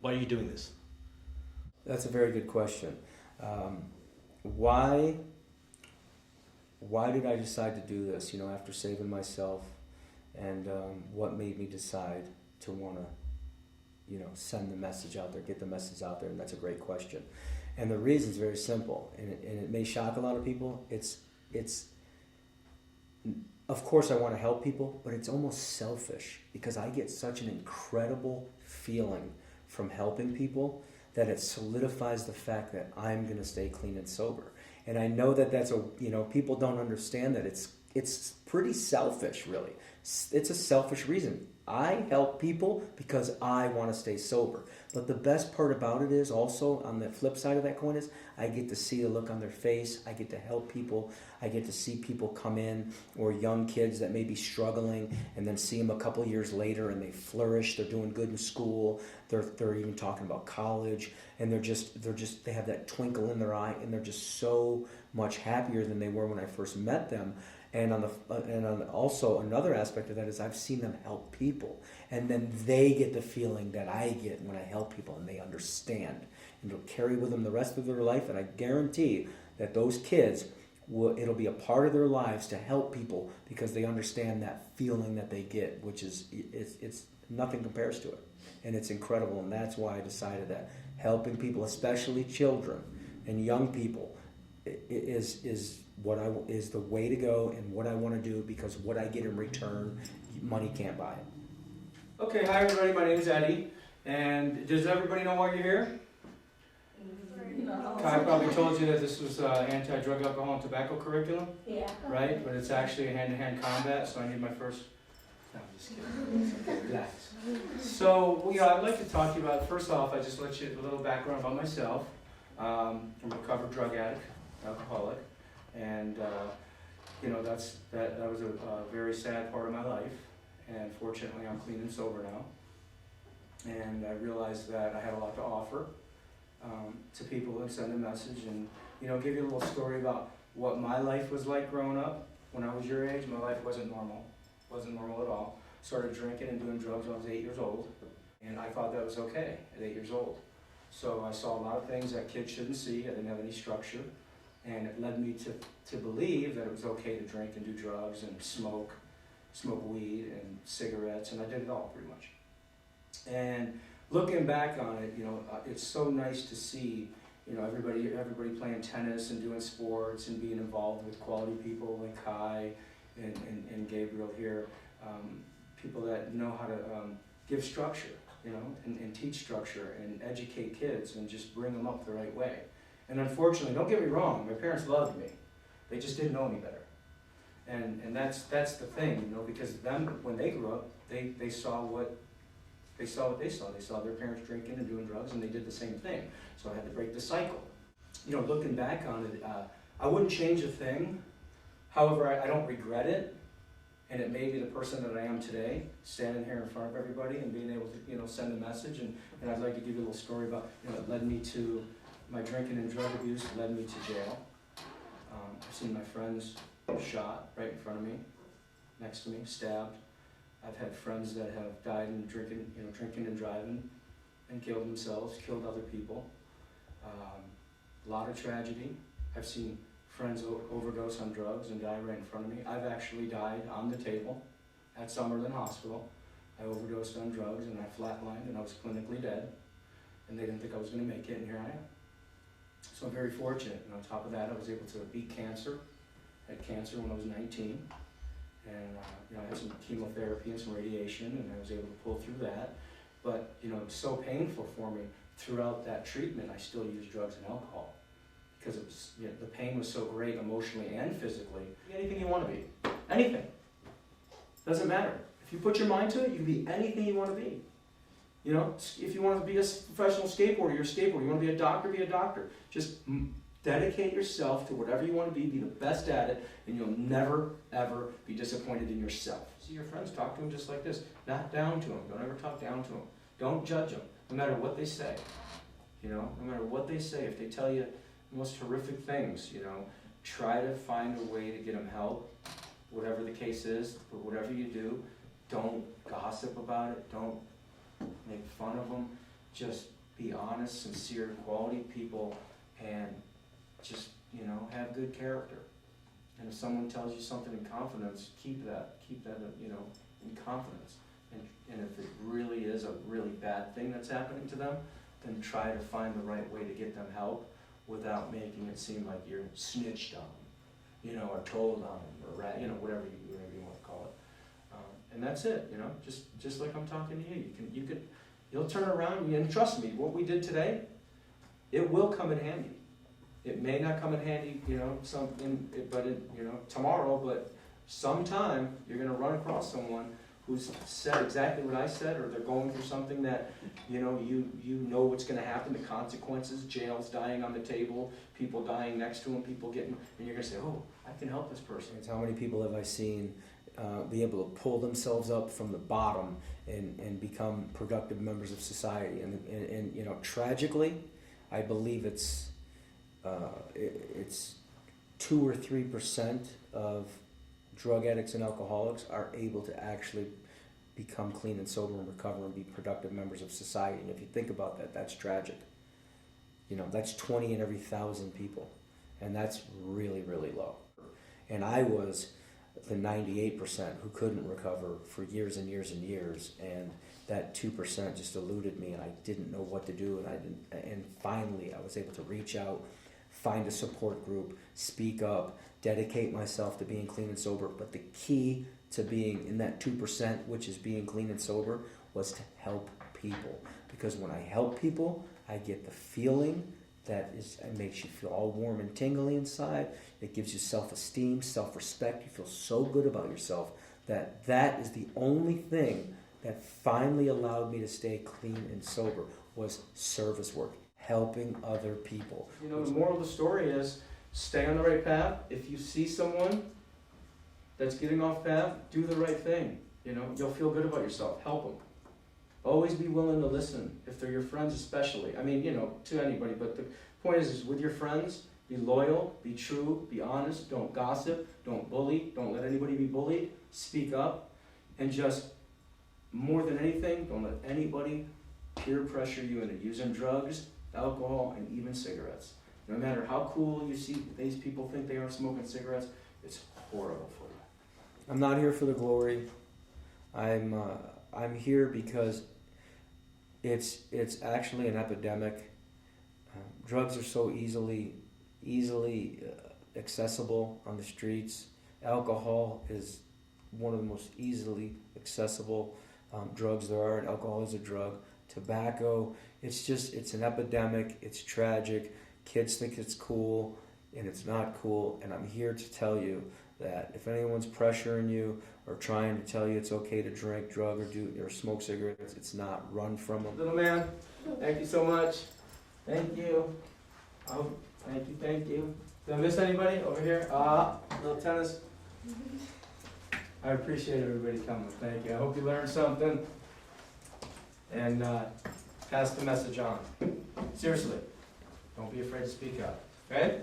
Why are you doing this? That's a very good question. Why did I decide to do this? After saving myself, and what made me decide to want to, send the message out there, get the message out there, and that's a great question. And the reason is very simple, and it may shock a lot of people. It's of course I want to help people, but it's almost selfish because I get such an incredible feeling from helping people that it solidifies the fact that I'm going to stay clean and sober. And I know that people don't understand that it's pretty selfish, really. It's a selfish reason. I help people because I want to stay sober. But the best part about it is also, on the flip side of that coin, is I get to see the look on their face. I get to help people. I get to see people come in, or young kids that may be struggling, and then see them a couple years later and they flourish. They're doing good in school. They're even talking about college, and they have that twinkle in their eye, and they're just so much happier than they were when I first met them. And also another aspect of that is I've seen them help people, and then they get the feeling that I get when I help people, and they understand, and it'll carry with them the rest of their life. And I guarantee that those kids it'll be a part of their lives to help people because they understand that feeling that they get, which is it's nothing compares to it, and it's incredible. And that's why I decided that helping people, especially children and young people, is the way to go, and what I want to do, because what I get in return, money can't buy it. Okay, hi everybody, my name is Eddie, and does everybody know why you're here? No. Kai probably told you that this was anti-drug, alcohol, and tobacco curriculum, Yeah. right? But it's actually a hand-to-hand combat, so I need my first... No, I'm just kidding. Relax. So, I'd like to talk to you about, first off, I just let you a little background about myself. I'm a recovered drug addict, alcoholic, and that was a very sad part of my life, and fortunately I'm clean and sober now, and I realized that I had a lot to offer to people, and send a message, and give you a little story about what my life was like growing up. When I was your age, my life wasn't normal at all. Started drinking and doing drugs when I was 8 years old, and I thought that was okay at 8 years old. So I saw a lot of things that kids shouldn't see. I didn't have any structure, and it led me to believe that it was okay to drink and do drugs and smoke weed and cigarettes, and I did it all pretty much. And looking back on it, it's so nice to see, everybody playing tennis and doing sports and being involved with quality people like Kai and Gabriel here, people that know how to give structure, and teach structure and educate kids and just bring them up the right way. And unfortunately, don't get me wrong, my parents loved me. They just didn't know any better. And that's the thing, because when they grew up, they saw what they saw. They saw their parents drinking and doing drugs, and they did the same thing. So I had to break the cycle. Looking back on it, I wouldn't change a thing. However, I don't regret it. And it made me the person that I am today, standing here in front of everybody and being able to, send a message. And I'd like to give you a little story about, it led me to, my drinking and drug abuse led me to jail. I've seen my friends shot right in front of me, next to me, stabbed. I've had friends that have died in drinking and driving, and killed themselves, killed other people. A lot of tragedy. I've seen friends overdose on drugs and die right in front of me. I've actually died on the table at Summerlin Hospital. I overdosed on drugs and I flatlined and I was clinically dead, and they didn't think I was going to make it, and here I am. So I'm very fortunate, and on top of that I was able to beat cancer. I had cancer when I was 19, and I had some chemotherapy and some radiation, and I was able to pull through that. But it's so painful for me. Throughout that treatment I still used drugs and alcohol, because it was, the pain was so great emotionally and physically. Anything you want to be. Anything. Doesn't matter. If you put your mind to it, you can be anything you want to be. If you want to be a professional skateboarder, you're a skateboarder. You want to be a doctor, be a doctor. Just dedicate yourself to whatever you want to be the best at it, and you'll never, ever be disappointed in yourself. See your friends, talk to them just like this. Not down to them. Don't ever talk down to them. Don't judge them, no matter what they say. No matter what they say, if they tell you the most horrific things, try to find a way to get them help, whatever the case is. But whatever you do, don't gossip about it, don't make fun of them. just be honest, sincere, quality people, and just, you know, have good character. And if someone tells you something in confidence, keep that, you know, in confidence. And if it really is a really bad thing that's happening to them, then try to find the right way to get them help without making it seem like you're snitched on them, you know, or told on them, or you know, whatever you want to call it. And that's it, you know, just like I'm talking to you. You'll turn around, and trust me, what we did today, it will come in handy. It may not come in handy, you know, tomorrow, but sometime you're gonna run across someone who's said exactly what I said, or they're going through something that, you know what's gonna happen, the consequences, jails dying on the table, people dying next to them, and you're gonna say, oh, I can help this person. It's how many people have I seen be able to pull themselves up from the bottom and become productive members of society. And you know, tragically, I believe it's 2 or 3% of drug addicts and alcoholics are able to actually become clean and sober and recover and be productive members of society. And if you think about that, that's tragic. You know, that's 20 in every 1,000 people. And that's really, really low. And I was the 98% who couldn't recover for years and years and years. And that 2% just eluded me, and I didn't know what to do. And finally, I was able to reach out, find a support group, speak up, dedicate myself to being clean and sober. But the key to being in that 2%, which is being clean and sober, was to help people. Because when I help people, I get the feeling it makes you feel all warm and tingly inside. It gives you self-esteem, self-respect. You feel so good about yourself that is the only thing that finally allowed me to stay clean and sober was service work, helping other people. You know, the moral of the story is stay on the right path. If you see someone that's getting off path, do the right thing. You know, you'll feel good about yourself. Help them. Always be willing to listen, if they're your friends especially. I mean, you know, to anybody, but the point is with your friends, be loyal, be true, be honest, don't gossip, don't bully, don't let anybody be bullied, speak up, and just, more than anything, don't let anybody peer pressure you into using drugs, alcohol, and even cigarettes. No matter how cool you see these people think they are smoking cigarettes, it's horrible for you. I'm not here for the glory. I'm here because it's actually an epidemic. Drugs are so easily accessible on the streets. Alcohol is one of the most easily accessible drugs there are, and alcohol is a drug. Tobacco, it's an epidemic. It's tragic. Kids think it's cool, and it's not cool. And I'm here to tell you that if anyone's pressuring you or trying to tell you it's okay to drink, drug, or smoke cigarettes, it's not. Run from them. Little man, thank you so much. Thank you. Oh, thank you. Did I miss anybody over here? Little tennis. I appreciate everybody coming. Thank you. I hope you learned something. And pass the message on. Seriously, don't be afraid to speak up. Okay?